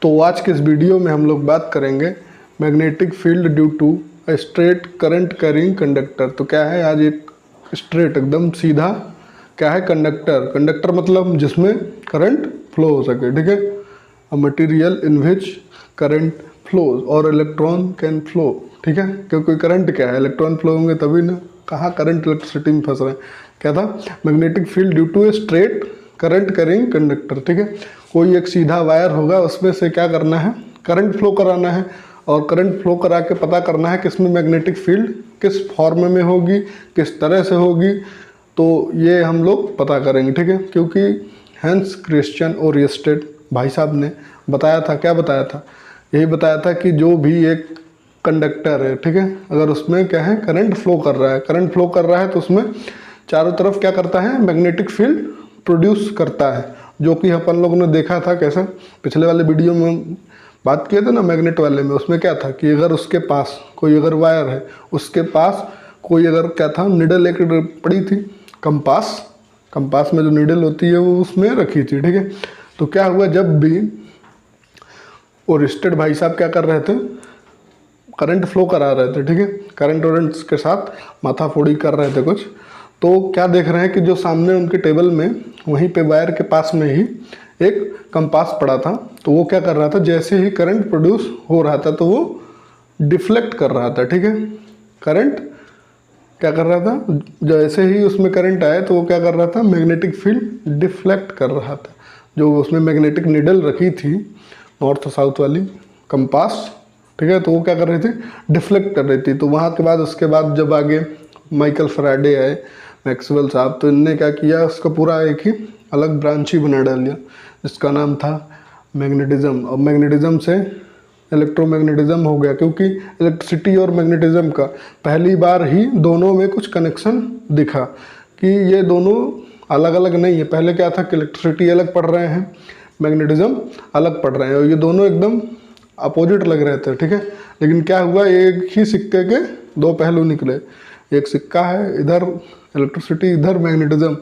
तो आज के इस वीडियो में हम लोग बात करेंगे magnetic field due to a straight current carrying conductor. तो क्या है, आज एक स्ट्रेट एकदम सीधा क्या है कंडक्टर। कंडक्टर मतलब जिसमें करंट फ्लो हो सके, ठीक है। A material in which current flows और इलेक्ट्रॉन कैन फ्लो, ठीक है। क्योंकि करंट क्या है, इलेक्ट्रॉन फ्लो होंगे तभी ना। कहाँ करंट इलेक्ट्रिसिटी में फंस रहे हैं। क्या था, magnetic field due to a straight current carrying conductor, ठीक है। कोई एक सीधा वायर होगा, उसमें से क्या करना है, करंट फ्लो कराना है, और करंट फ्लो करा के पता करना है कि इसमें मैग्नेटिक फील्ड किस फॉर्म में होगी, किस तरह से होगी। तो ये हम लोग पता करेंगे, ठीक है। क्योंकि हैंस क्रिश्चियन ओरिस्टेड भाई साहब ने बताया था, क्या बताया था, यही बताया था कि जो भी एक कंडक्टर है, ठीक है, अगर उसमें क्या है करंट फ्लो कर रहा है, करंट फ्लो कर रहा है तो उसमें चारों तरफ क्या करता है, मैग्नेटिक फील्ड प्रोड्यूस करता है। जो कि अपन लोगों ने देखा था कैसा, पिछले वाले वीडियो में बात किए थे ना मैग्नेट वाले में। उसमें क्या था कि अगर उसके पास कोई अगर वायर है, उसके पास कोई अगर क्या था, निडल एक पड़ी थी, कंपास में जो निडल होती है वो उसमें रखी थी, ठीक है। तो क्या हुआ, जब भी ओरिस्टेड भाई साहब क्या कर रहे थे, करंट फ्लो करा रहे थे, ठीक है, करंट वरेंट्स के साथ माथाफोड़ी कर रहे थे कुछ। तो क्या देख रहे हैं कि जो सामने उनके टेबल में वहीं पे वायर के पास में ही एक कंपास पड़ा था। तो वो क्या कर रहा था, जैसे ही करंट प्रोड्यूस हो रहा था तो वो डिफ्लेक्ट कर रहा था, ठीक है। करंट क्या कर रहा था, जैसे ही उसमें करंट आया तो वो क्या कर रहा था, मैग्नेटिक फील्ड डिफ्लेक्ट कर रहा था। जो उसमें मैग्नेटिक निडल रखी थी नॉर्थ साउथ वाली कंपास, ठीक है, तो वो क्या कर रही थी, डिफ्लेक्ट कर रही थी। तो वहाँ के बाद उसके बाद जब आगे माइकल फैराडे आए, मैक्सवेल साहब, तो इनने क्या किया, उसका पूरा एक ही अलग ब्रांच ही बना डालिया जिसका नाम था मैग्नेटिज्म। और मैग्नेटिज्म से इलेक्ट्रोमैग्नेटिज्म हो गया, क्योंकि इलेक्ट्रिसिटी और मैग्नेटिज्म का पहली बार ही दोनों में कुछ कनेक्शन दिखा कि ये दोनों अलग अलग नहीं है। पहले क्या था कि इलेक्ट्रिसिटी अलग पढ़ रहे हैं, मैग्नेटिज्म अलग पढ़ रहे हैं, और ये दोनों एकदम अपोजिट लग रहे थे, ठीक है। लेकिन क्या हुआ, एक ही सिक्के के दो पहलू निकले। एक सिक्का है, इधर इलेक्ट्रिसिटी, इधर मैग्नेटिज्म,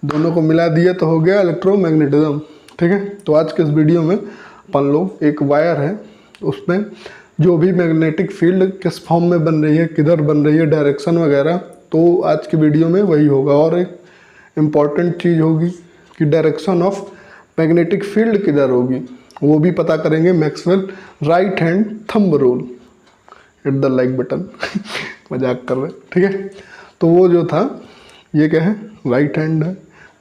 दोनों को मिला दिया तो हो गया इलेक्ट्रोमैग्नेटिज्म, ठीक है। तो आज के इस वीडियो में अपन लोग एक वायर है, उसमें जो भी मैग्नेटिक फील्ड किस फॉर्म में बन रही है, किधर बन रही है, डायरेक्शन वगैरह, तो आज की वीडियो में वही होगा। और एक इम्पॉर्टेंट चीज़ होगी कि डायरेक्शन ऑफ मैग्नेटिक फील्ड किधर होगी, वो भी पता करेंगे। Maxwell right hand thumb rule, hit the like button मजाक कर रहे, ठीक है। तो वो जो था, ये क्या है, राइट हैंड है,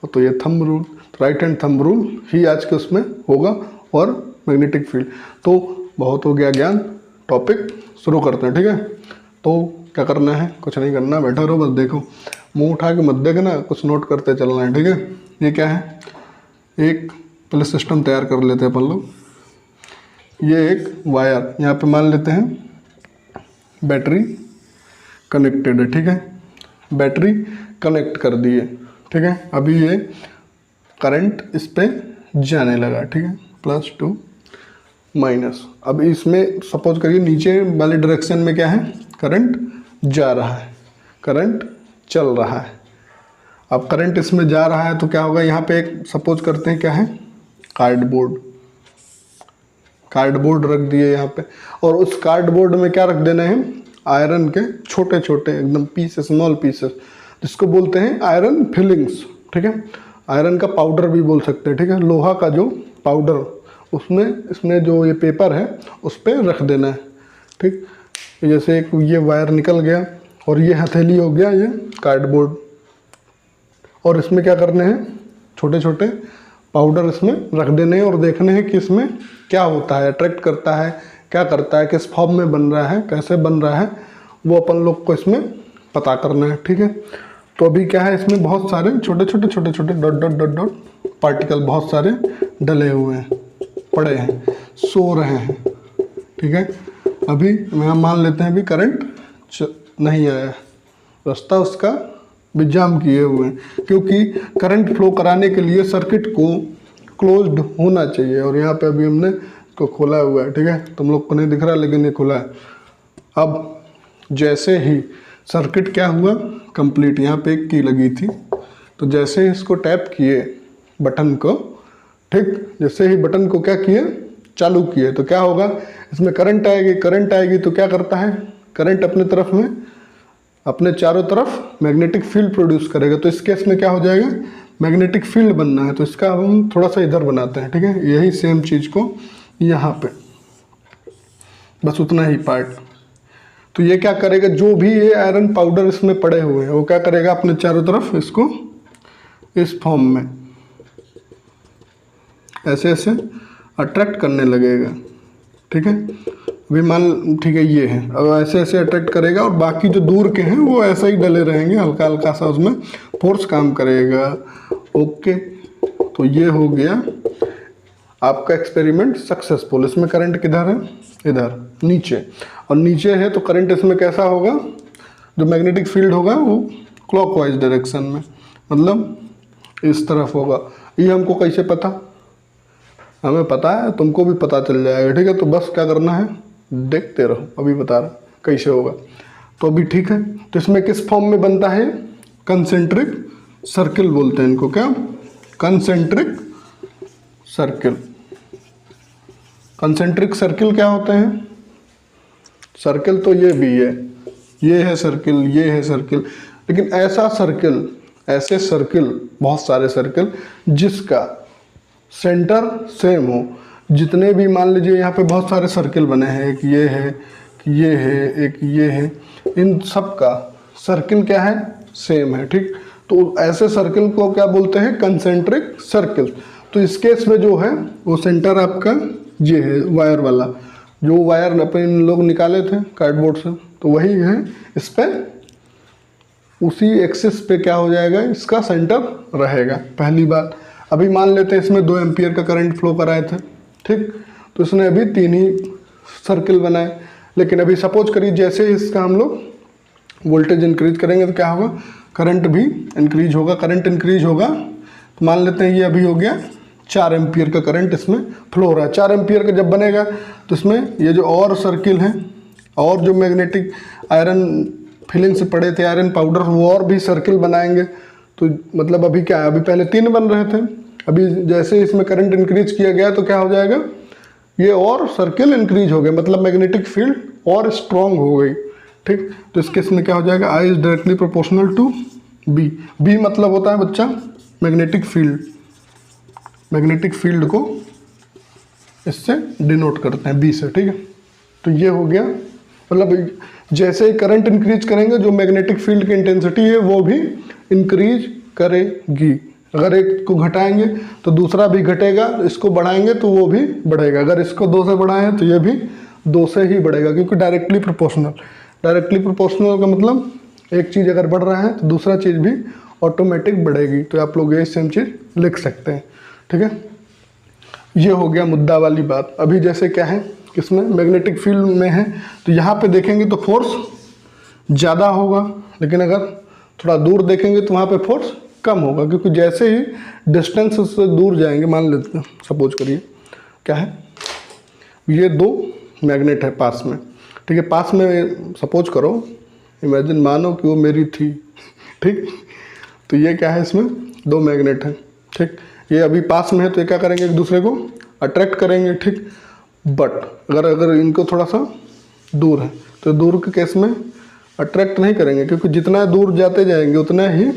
तो ये thumb rule, right hand thumb rule ही आज के उसमें होगा। और मैग्नेटिक फील्ड, तो बहुत हो गया ज्ञान, टॉपिक शुरू करते हैं, ठीक है। तो क्या करना है, कुछ नहीं करना, बैठा रहो, बस देखो, मुंह उठा के मत देखना, कुछ नोट करते चलना है, ठीक है। ये क्या है, एक पहले सिस्टम तैयार कर लेते हैं अपन लोग। ये एक वायर यहाँ पे मान लेते हैं बैटरी कनेक्टेड है, ठीक है। बैटरी कनेक्ट कर दिए, ठीक है। अभी ये करंट इस पे जाने लगा, ठीक है, प्लस टू माइनस। अब इसमें सपोज करिए नीचे वाले डायरेक्शन में क्या है, करंट जा रहा है, करंट चल रहा है। अब करंट इसमें जा रहा है तो क्या होगा, यहाँ पे एक सपोज करते हैं क्या है, कार्डबोर्ड रख दिए यहाँ पे। और उस कार्डबोर्ड में क्या रख देना है, आयरन के छोटे छोटे एकदम पीसेस, स्मॉल पीसेस, जिसको बोलते हैं आयरन फिलिंग्स, ठीक है। आयरन का पाउडर भी बोल सकते हैं, ठीक है। लोहा का जो पाउडर, उसमें इसमें जो ये पेपर है उस पर रख देना है, ठीक। जैसे एक ये वायर निकल गया और ये हथेली हो गया, ये कार्डबोर्ड। और इसमें क्या करने हैं, छोटे छोटे पाउडर इसमें रख देने हैं और देखने हैं कि इसमें क्या होता है, अट्रैक्ट करता है, क्या करता है, किस फॉर्म में बन रहा है, कैसे बन रहा है, वो अपन लोग को इसमें पता करना है, ठीक है। तो अभी क्या है, इसमें बहुत सारे छोटे छोटे dot dot dot dot particle बहुत सारे डले हुए हैं, पड़े हैं, सो रहे हैं, ठीक है। अभी हम मान लेते हैं अभी करंट नहीं आया, रास्ता उसका भी जाम किए हुए हैं, क्योंकि करंट फ्लो कराने के लिए सर्किट को क्लोज्ड होना चाहिए। और यहाँ पे अभी हमने इसको खोला हुआ है, ठीक है, तुम लोग को नहीं दिख रहा लेकिन ये खुला है। अब जैसे ही सर्किट क्या हुआ, कंप्लीट, यहाँ पे एक की लगी थी, तो जैसे ही इसको टैप किए बटन को, ठीक, जैसे ही बटन को क्या किए, चालू किए तो क्या होगा, इसमें करंट आएगी, करंट आएगी तो क्या करता है, करंट अपने तरफ में अपने चारों तरफ मैग्नेटिक फील्ड प्रोड्यूस करेगा। तो इस केस में क्या हो जाएगा, मैग्नेटिक फील्ड बनना है तो इसका हम थोड़ा सा इधर बनाते हैं, ठीक है। यही सेम चीज़ को यहाँ पे बस उतना ही पार्ट। तो ये क्या करेगा, जो भी ये आयरन पाउडर इसमें पड़े हुए हैं वो क्या करेगा, अपने चारों तरफ इसको इस फॉर्म में ऐसे ऐसे अट्रैक्ट करने लगेगा, ठीक है। अभी मान ठीक है ये है, अब ऐसे ऐसे अट्रैक्ट करेगा और बाकी जो दूर के हैं वो ऐसा ही डले रहेंगे, हल्का हल्का सा उसमें फोर्स काम करेगा। ओके, तो ये हो गया आपका एक्सपेरिमेंट सक्सेसफुल। इसमें करंट किधर है, इधर नीचे, और नीचे है तो करंट इसमें कैसा होगा, जो मैग्नेटिक फील्ड होगा वो क्लॉकवाइज डायरेक्शन में, मतलब इस तरफ होगा। ये हमको कैसे पता, हमें पता है, तुमको भी पता चल जाएगा, ठीक है। तो बस क्या करना है, देखते रहो, अभी बता रहा कैसे होगा। तो अभी ठीक है, तो इसमें किस फॉर्म में बनता है, कंसेंट्रिक सर्किल बोलते हैं इनको, क्या, कंसेंट्रिक सर्किल। कंसेंट्रिक सर्किल क्या होते हैं, सर्किल तो ये भी है, ये है सर्किल, ये है सर्किल, लेकिन ऐसा सर्किल, ऐसे सर्किल, बहुत सारे सर्किल जिसका सेंटर सेम हो। जितने भी मान लीजिए यहाँ पे बहुत सारे सर्किल बने हैं, एक ये है, ये है, एक ये है, इन सब का सर्किल क्या है, सेम है, ठीक। तो ऐसे सर्किल को क्या बोलते हैं, कंसेंट्रिक सर्किल। तो इस केस में जो है वो सेंटर आपका ये है, वायर वाला, जो वायर अपन लोग निकाले थे कार्डबोर्ड से, तो वही है। इस पर उसी एक्सिस पे क्या हो जाएगा, इसका सेंटर रहेगा, पहली बात। अभी मान लेते हैं इसमें 2 एम्पियर का करंट फ्लो कराए थे, ठीक। तो इसने अभी 3 ही सर्किल बनाए, लेकिन अभी सपोज करिए जैसे इसका हम लोग वोल्टेज इंक्रीज करेंगे तो क्या होगा, करंट भी इंक्रीज होगा। करंट इंक्रीज होगा तो मान लेते हैं ये अभी हो गया 4 एम्पियर का करंट इसमें फ्लो हो रहा है। 4 एम्पियर का जब बनेगा तो इसमें ये जो और सर्किल हैं और जो मैग्नेटिक आयरन फिलिंग से पड़े थे आयरन पाउडर, वो और भी सर्किल बनाएंगे। तो मतलब अभी क्या है, अभी पहले 3 बन रहे थे, अभी जैसे इसमें करंट इंक्रीज किया गया तो क्या हो जाएगा, ये और सर्किल इंक्रीज हो गए, मतलब मैग्नेटिक फील्ड और स्ट्रॉन्ग हो गई, ठीक। तो इस केस में क्या हो जाएगा, I is directly proportional to B। B मतलब होता है बच्चा मैग्नेटिक फील्ड, मैग्नेटिक फील्ड को इससे डिनोट करते हैं B से, ठीक है। तो ये हो गया, मतलब जैसे ही करंट इंक्रीज करेंगे जो मैग्नेटिक फील्ड की इंटेंसिटी है वो भी इंक्रीज करेगी। अगर एक को घटाएंगे तो दूसरा भी घटेगा, इसको बढ़ाएंगे तो वो भी बढ़ेगा। अगर इसको 2 से बढ़ाएं तो ये भी 2 से ही बढ़ेगा, क्योंकि डायरेक्टली प्रोपोर्शनल। डायरेक्टली प्रोपोर्शनल का मतलब एक चीज़ अगर बढ़ रहा है तो दूसरा चीज़ भी ऑटोमेटिक बढ़ेगी। तो आप लोग ये सेम चीज़ लिख सकते हैं, ठीक है। ये हो गया मुद्दा वाली बात। अभी जैसे क्या है, किसमें, मैग्नेटिक फील्ड में है, तो यहाँ पे देखेंगे तो फोर्स ज़्यादा होगा, लेकिन अगर थोड़ा दूर देखेंगे तो वहाँ पे फोर्स कम होगा, क्योंकि जैसे ही डिस्टेंस से दूर जाएंगे, मान लेते हैं सपोज करिए क्या है, ये 2 मैग्नेट है पास में, ठीक है। पास में सपोज करो, इमेजिन मानो कि वो मेरी थी, ठीक। तो ये क्या है, इसमें 2 मैग्नेट हैं, ठीक। ये अभी पास में है तो ये क्या करेंगे, एक दूसरे को अट्रैक्ट करेंगे, ठीक। बट अगर इनको थोड़ा सा दूर है तो दूर के केस में अट्रैक्ट नहीं करेंगे, क्योंकि जितना दूर जाते जाएंगे उतना ही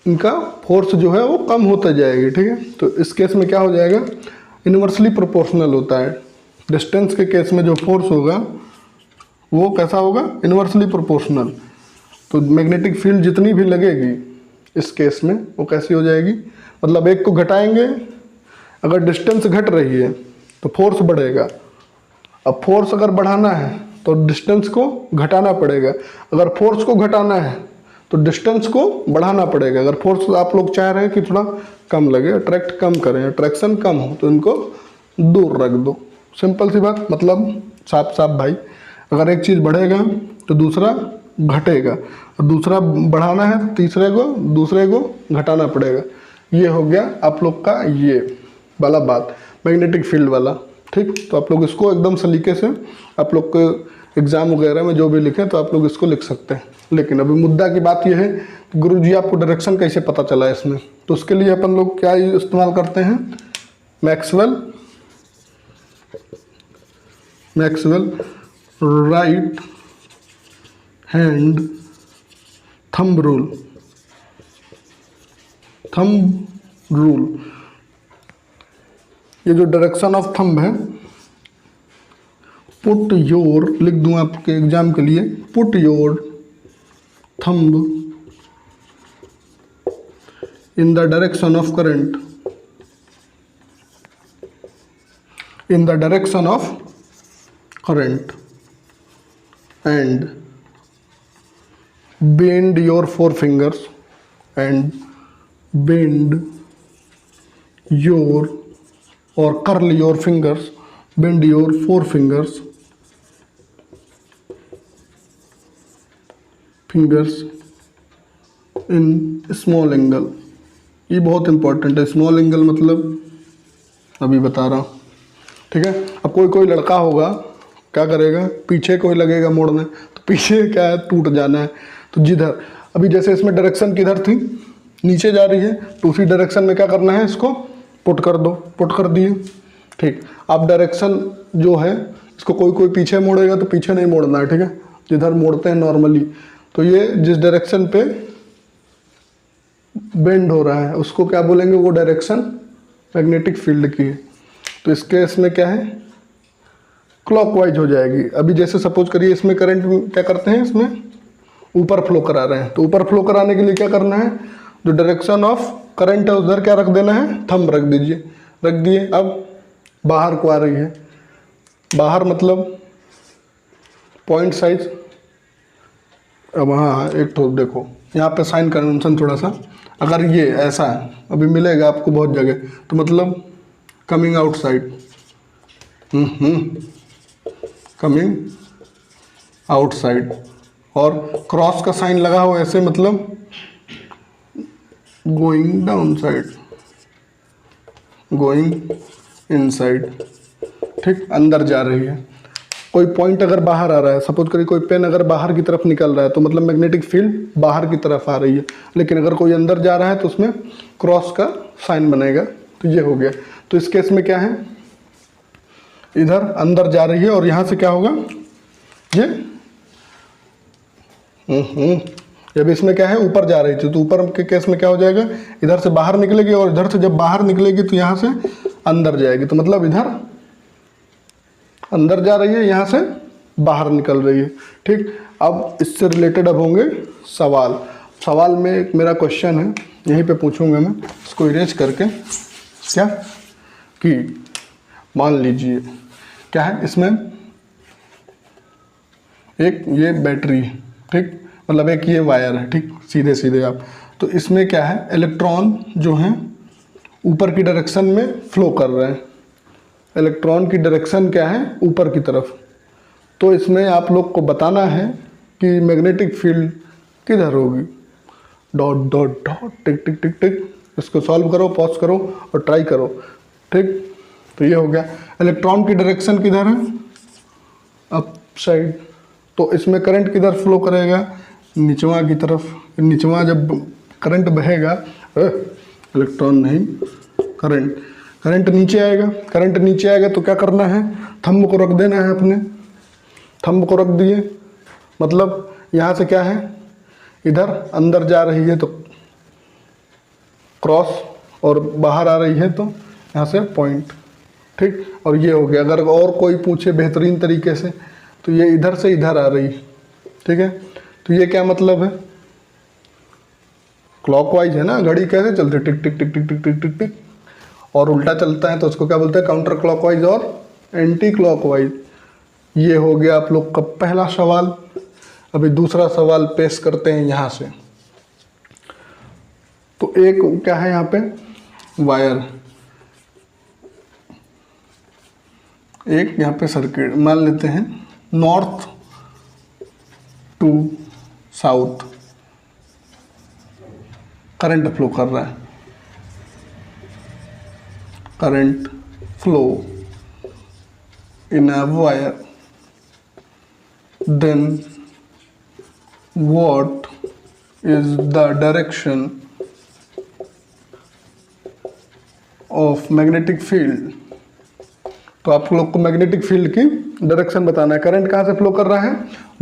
इनका फोर्स जो है वो कम होता जाएगी, ठीक है। तो इस केस में क्या हो जाएगा, इन्वर्सली प्रोपोर्शनल होता है। डिस्टेंस के केस में जो फोर्स होगा वो कैसा होगा, इन्वर्सली प्रोपोर्शनल। तो मैग्नेटिक फील्ड जितनी भी लगेगी इस केस में वो कैसी हो जाएगी, मतलब एक को घटाएंगे, अगर डिस्टेंस घट रही है तो फोर्स बढ़ेगा। अब फोर्स अगर बढ़ाना है तो डिस्टेंस को घटाना पड़ेगा, अगर फोर्स को घटाना है तो डिस्टेंस को बढ़ाना पड़ेगा। अगर फोर्स आप लोग चाह रहे हैं कि थोड़ा कम लगे, अट्रैक्ट कम करें, अट्रैक्शन कम हो, तो इनको दूर रख दो। सिंपल सी बात, मतलब साफ साफ भाई। अगर एक चीज़ बढ़ेगा तो दूसरा घटेगा, और दूसरा बढ़ाना है तो दूसरे को घटाना पड़ेगा। ये हो गया आप लोग का ये वाला बात, मैग्नेटिक फील्ड वाला, ठीक। तो आप लोग इसको एकदम सलीके से आप लोग के एग्ज़ाम वगैरह में जो भी लिखें तो आप लोग इसको लिख सकते हैं। लेकिन अभी मुद्दा की बात यह है कि गुरुजी आपको डायरेक्शन कैसे पता चला इसमें, तो उसके लिए अपन लोग क्या इस्तेमाल करते हैं, Maxwell Maxwell right hand thumb rule, thumb rule, ये जो डायरेक्शन ऑफ थंब है, पुट योर, लिख दूं आपके एग्जाम के लिए, put your thumb in the direction of current, in the direction of current and bend your four fingers and bend your or curl your fingers, bend your four fingers in small angle। ये बहुत important है, small angle मतलब अभी बता रहा हूँ, ठीक है। अब कोई लड़का होगा, क्या करेगा, पीछे कोई लगेगा मोड़ने, तो पीछे क्या है, टूट जाना है। तो जिधर अभी जैसे इसमें डायरेक्शन किधर थी, नीचे जा रही है, तो उसी डायरेक्शन में क्या करना है, इसको पुट कर दो, पुट कर दिए, ठीक। अब डायरेक्शन जो है, इसको कोई पीछे मोड़ेगा तो पीछे नहीं मोड़ना है, ठीक है, जिधर मोड़ते हैं नॉर्मली। तो ये जिस डायरेक्शन पे बेंड हो रहा है उसको क्या बोलेंगे, वो डायरेक्शन मैग्नेटिक फील्ड की है। तो इस केस में क्या है, क्लॉकवाइज हो जाएगी। अभी जैसे सपोज करिए इसमें करंट क्या करते हैं, इसमें ऊपर फ्लो करा रहे हैं, तो ऊपर फ्लो कराने के लिए क्या करना है, जो डायरेक्शन ऑफ करंट है उधर क्या रख देना है, थंब रख दीजिए, रख दिए। अब बाहर को आ रही है, बाहर मतलब पॉइंट साइज। अब हाँ एक तो देखो यहाँ पे साइन कन्वेंशन थोड़ा सा, अगर ये ऐसा है, अभी मिलेगा आपको बहुत जगह, तो मतलब कमिंग आउटसाइड, कमिंग आउटसाइड, और क्रॉस का साइन लगा हो ऐसे मतलब going down side, going inside, ठीक, अंदर जा रही है। कोई पॉइंट अगर बाहर आ रहा है, सपोज करिए कोई पेन अगर बाहर की तरफ निकल रहा है, तो मतलब मैग्नेटिक फील्ड बाहर की तरफ आ रही है। लेकिन अगर कोई अंदर जा रहा है तो उसमें क्रॉस का साइन बनेगा। तो ये हो गया। तो इस केस में क्या है, इधर अंदर जा रही है और यहाँ से क्या होगा, ये जब इसमें क्या है ऊपर जा रही थी, तो ऊपर के केस में क्या हो जाएगा, इधर से बाहर निकलेगी, और इधर से जब बाहर निकलेगी तो यहाँ से अंदर जाएगी। तो मतलब इधर अंदर जा रही है, यहाँ से बाहर निकल रही है, ठीक। अब इससे रिलेटेड अब होंगे सवाल। सवाल में एक मेरा क्वेश्चन है, यहीं पे पूछूंगा मैं, इसको इरेज करके, क्या कि मान लीजिए क्या है, इसमें एक ये बैटरी है, ठीक, मतलब एक ये वायर है, ठीक, सीधे सीधे आप, तो इसमें क्या है, इलेक्ट्रॉन जो हैं ऊपर की डायरेक्शन में फ्लो कर रहे हैं। इलेक्ट्रॉन की डायरेक्शन क्या है, ऊपर की तरफ। तो इसमें आप लोग को बताना है कि मैग्नेटिक फील्ड किधर होगी, डॉट डॉट डॉट टिक टिक टिक टिक। इसको सॉल्व करो, पॉज करो और ट्राई करो, ठीक। तो ये हो गया। इलेक्ट्रॉन की डायरेक्शन किधर है, अप साइड। तो इसमें करंट किधर फ्लो करेगा, निचवा की तरफ। निचवा जब करंट बहेगा, इलेक्ट्रॉन नहीं, करंट, करंट नीचे आएगा। करंट नीचे आएगा तो क्या करना है, थंब को रख देना है अपने, थंब को रख दिए, मतलब यहाँ से क्या है, इधर अंदर जा रही है तो क्रॉस, और बाहर आ रही है तो यहाँ से पॉइंट, ठीक। और ये हो गया। अगर और कोई पूछे बेहतरीन तरीके से, तो ये इधर से इधर आ रही है, ठीक है। तो ये क्या मतलब है, क्लॉकवाइज है ना, घड़ी कैसे चलती है, टिक टिक टिक टिक टिक टिक टिक टिक, और उल्टा चलता है तो उसको क्या बोलते हैं, काउंटर क्लॉकवाइज और एंटी क्लॉकवाइज। ये हो गया आप लोग का पहला सवाल। अभी दूसरा सवाल पेश करते हैं यहाँ से। तो एक क्या है यहाँ पे, वायर, एक यहाँ पे सर्किट, मान लेते हैं north to south current flow कर रहा है, current flow in a wire, then what is the direction of magnetic field तो आप लोग को मैग्नेटिक फील्ड की डायरेक्शन बताना है। करंट कहाँ से फ्लो कर रहा है?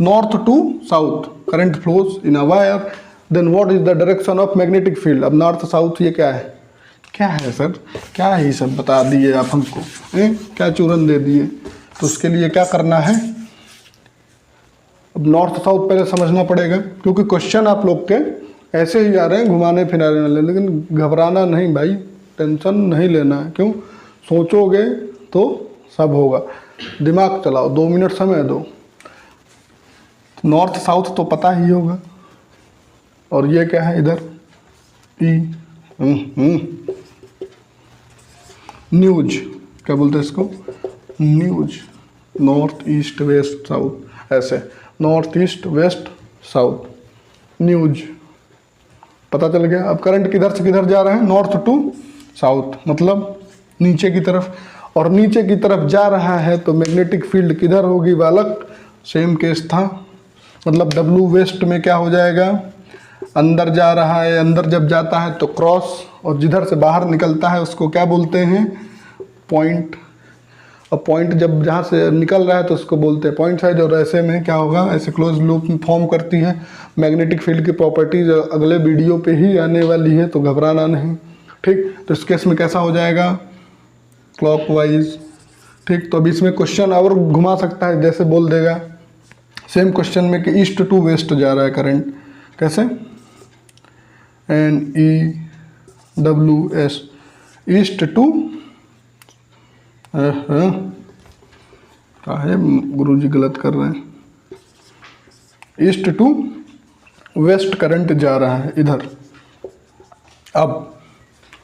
North to south current flows in a wire, then what is the direction of magnetic field. अब नॉर्थ साउथ ये क्या है? क्या है सर? क्या ही सब बता दिए आप हमको, क्या चूरन दे दिए। तो उसके लिए क्या करना है? अब नॉर्थ साउथ पहले समझना पड़ेगा, क्योंकि क्वेश्चन आप लोग के ऐसे ही आ रहे हैं घुमाने फिराने वाले, लेकिन घबराना नहीं भाई, टेंशन नहीं लेना है। क्यों? सोचोगे तो सब होगा, दिमाग चलाओ, 2 मिनट समय दो। नॉर्थ साउथ तो पता ही होगा, और ये क्या है इधर? न्यूज, क्या बोलते हैं इसको? News, north east west south, ऐसे north east west south, news, पता चल गया। अब करंट किधर से किधर जा रहा है? नॉर्थ टू साउथ, मतलब नीचे की तरफ, और नीचे की तरफ जा रहा है तो मैग्नेटिक फील्ड किधर होगी बालक? सेम केस था, मतलब W वेस्ट में क्या हो जाएगा? अंदर जा रहा है, अंदर जब जाता है तो क्रॉस, और जिधर से बाहर निकलता है उसको क्या बोलते हैं? पॉइंट। और पॉइंट जब जहाँ से निकल रहा है तो उसको बोलते हैं पॉइंट साइड। और ऐसे में क्या होगा? ऐसे क्लोज लूप फॉर्म करती है। मैग्नेटिक फील्ड की प्रॉपर्टीज अगले वीडियो पे ही आने वाली है, तो घबराना नहीं, ठीक। तो इस केस में कैसा हो जाएगा? क्लॉकवाइज, ठीक। तो अभी इसमें क्वेश्चन और घुमा सकता है, जैसे बोल देगा सेम क्वेश्चन में कि ईस्ट टू वेस्ट जा रहा है करंट, कैसे? NEWS, ईस्ट टू, क्या है गुरुजी गलत कर रहे हैं, ईस्ट टू वेस्ट करंट जा रहा है इधर। अब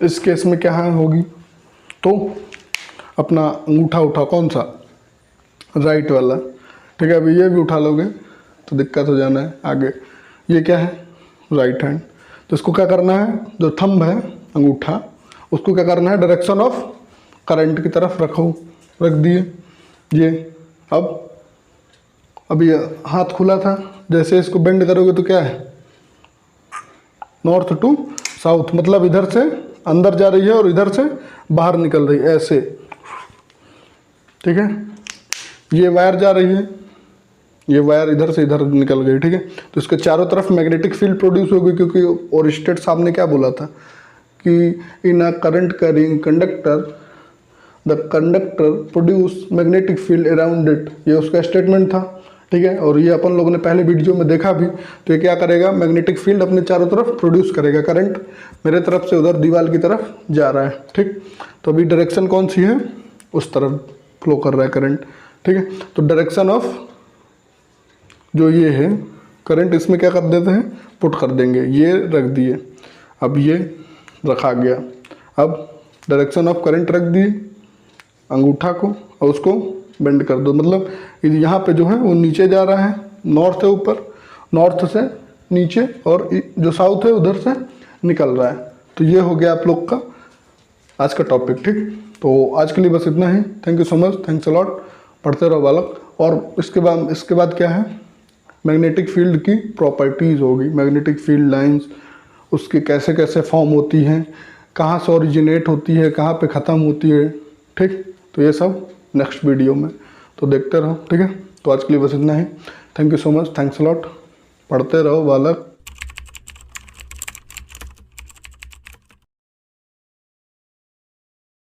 इस केस में क्या होगी? तो अपना अंगूठा उठा, कौन सा? राइट वाला, ठीक है। अभी ये भी उठा लोगे तो दिक्कत हो जाना है आगे। ये क्या है? Right hand. तो इसको क्या करना है? जो थंब है अंगूठा, उसको क्या करना है? डायरेक्शन ऑफ करंट की तरफ रख दिए ये। अब ये हाथ खुला था, जैसे इसको बेंड करोगे तो क्या है? नॉर्थ टू साउथ, मतलब इधर से अंदर जा रही है और इधर से बाहर निकल रही है, ऐसे, ठीक है। ये वायर जा रही है, ये वायर इधर से इधर निकल गई, ठीक है। तो इसके चारों तरफ मैग्नेटिक फील्ड प्रोड्यूस होगी, क्योंकि ओरिस्टेड साहब ने क्या बोला था कि in a current carrying conductor the conductor produce magnetic field around it, ये उसका स्टेटमेंट था, ठीक है। और ये अपन लोगों ने पहले वीडियो में देखा भी। तो ये क्या करेगा? मैग्नेटिक फील्ड अपने चारों तरफ प्रोड्यूस करेगा। करंट मेरे तरफ से उधर दीवार की तरफ जा रहा है, ठीक। तो अभी डायरेक्शन कौन सी है? उस तरफ फ्लो कर रहा है करंट, ठीक है। तो डायरेक्शन ऑफ जो ये है करंट, इसमें क्या कर देते हैं? पुट कर देंगे, ये रख दिए। अब ये रखा गया। अब डायरेक्शन ऑफ करंट रख दिए अंगूठा को, और उसको बेंड कर दो, मतलब यहाँ पे जो है वो नीचे जा रहा है, नॉर्थ है ऊपर, नॉर्थ से नीचे, और जो साउथ है उधर से निकल रहा है। तो ये हो गया आप लोग का आज का टॉपिक, ठीक। तो आज के लिए बस इतना ही। Thank you so much, thanks a lot. पढ़ते रहो बालक। और इसके बाद क्या है? मैग्नेटिक फील्ड की प्रॉपर्टीज़ होगी, मैग्नेटिक फील्ड लाइंस, उसकी कैसे कैसे फॉर्म होती हैं, कहाँ से ओरिजिनेट होती है, कहाँ पे ख़त्म होती है, ठीक। तो ये सब नेक्स्ट वीडियो में तो देखते रहो, ठीक है। तो आज के लिए बस इतना ही। Thank you so much, thanks a lot. पढ़ते रहो बालक।